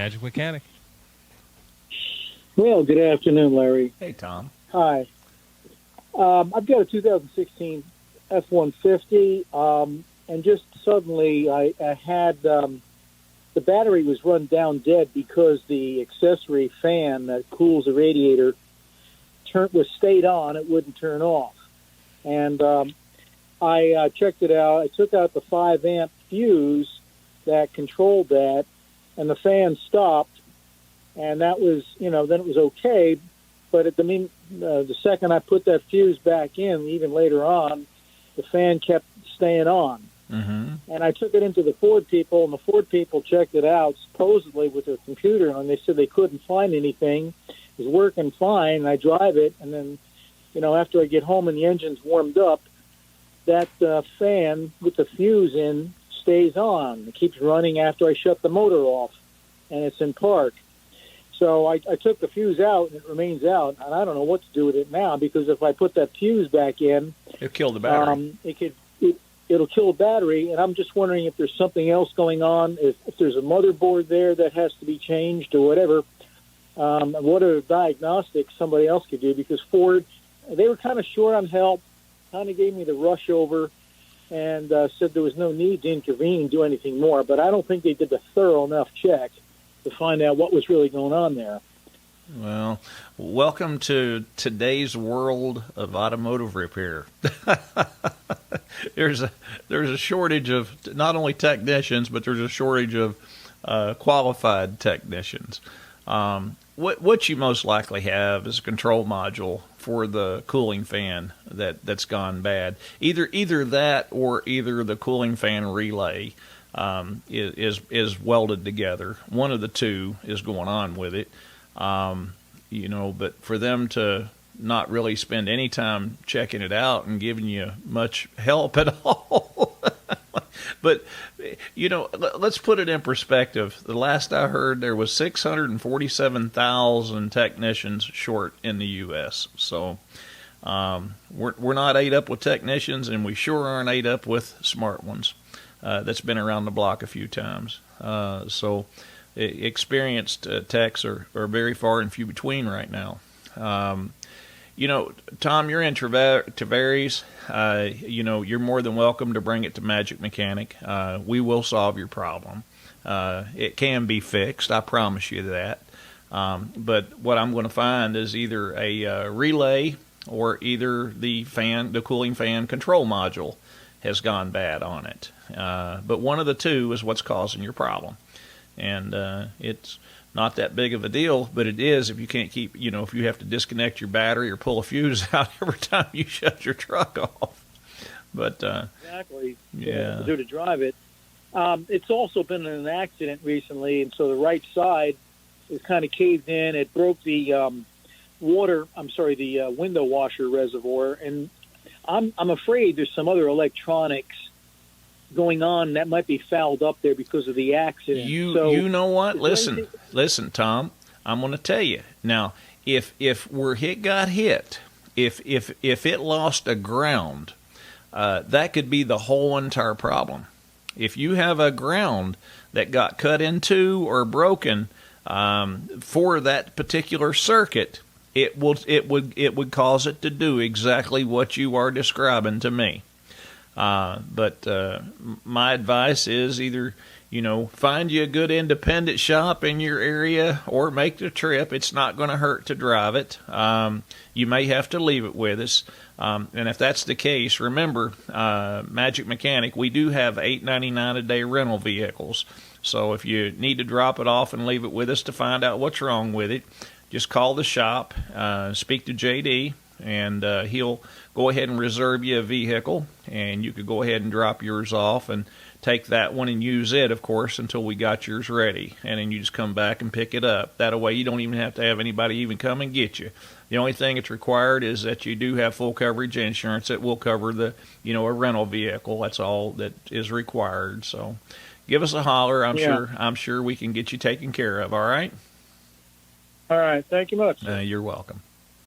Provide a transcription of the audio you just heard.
Magic Mechanic. Well, good afternoon, Larry. Hey, Tom. Hi. I've got a 2016 F-150, and just suddenly I had the battery was run down dead because the accessory fan that cools the radiator was stayed on. It wouldn't turn off. And I checked it out. I took out the 5-amp fuse that controlled that, and the fan stopped. And that was, then it was okay. But at the second I put that fuse back in, even later on, the fan kept staying on. Mm-hmm. And I took it into the Ford people, and the Ford people checked it out, supposedly with their computer, and they said they couldn't find anything. It was working fine, and I drive it, and then, after I get home and the engine's warmed up, that fan with the fuse in stays on. It keeps running after I shut the motor off, and it's in park. So I took the fuse out, and it remains out, and I don't know what to do with it now, because if I put that fuse back in, it'll kill the battery. It'll kill the battery, and I'm just wondering if there's something else going on, if there's a motherboard there that has to be changed or whatever. What are diagnostics somebody else could do? Because Ford, they were kind of short on help, kind of gave me the rush over, and said there was no need to intervene and do anything more. But I don't think they did a thorough enough check to find out what was really going on there. Well, welcome to today's world of automotive repair. There's a shortage of not only technicians, but there's a shortage of qualified technicians. What you most likely have is a control module for the cooling fan that's gone bad. Either that or either the cooling fan relay is welded together. One of the two is going on with it. But for them to not really spend any time checking it out and giving you much help at all. But, let's put it in perspective. The last I heard, there was 647,000 technicians short in the U.S. So we're not ate up with technicians, and we sure aren't ate up with smart ones. That's been around the block a few times. So experienced techs are very far and few between right now. Tom, you're in Tavares. You're more than welcome to bring it to Magic Mechanic. We will solve your problem. It can be fixed, I promise you that. But what I'm going to find is either a relay or either the cooling fan control module has gone bad on it. But one of the two is what's causing your problem. And it's not that big of a deal, but it is if you can't keep, if you have to disconnect your battery or pull a fuse out every time you shut your truck off. But exactly, yeah, to drive it. It's also been in an accident recently, and so the right side is kind of caved in. It broke the window washer reservoir, and I'm afraid there's some other electronics going on that might be fouled up there because of the accident. You know what? Listen, Tom. I'm going to tell you now. If where it got hit, if it lost a ground, that could be the whole entire problem. If you have a ground that got cut into or broken for that particular circuit, it would cause it to do exactly what you are describing to me. But my advice is either, find you a good independent shop in your area or make the trip. It's not going to hurt to drive it. You may have to leave it with us. And if that's the case, remember, Magic Mechanic, we do have $8.99 a day rental vehicles. So if you need to drop it off and leave it with us to find out what's wrong with it, just call the shop, speak to JD, and he'll go ahead and reserve you a vehicle, and you could go ahead and drop yours off and take that one and use it, of course, until we got yours ready. And then you just come back and pick it up. That way you don't even have to have anybody even come and get you. The only thing that's required is that you do have full coverage insurance that will cover the, a rental vehicle. That's all that is required. So give us a holler. I'm sure we can get you taken care of. All right? All right. Thank you much. You're welcome.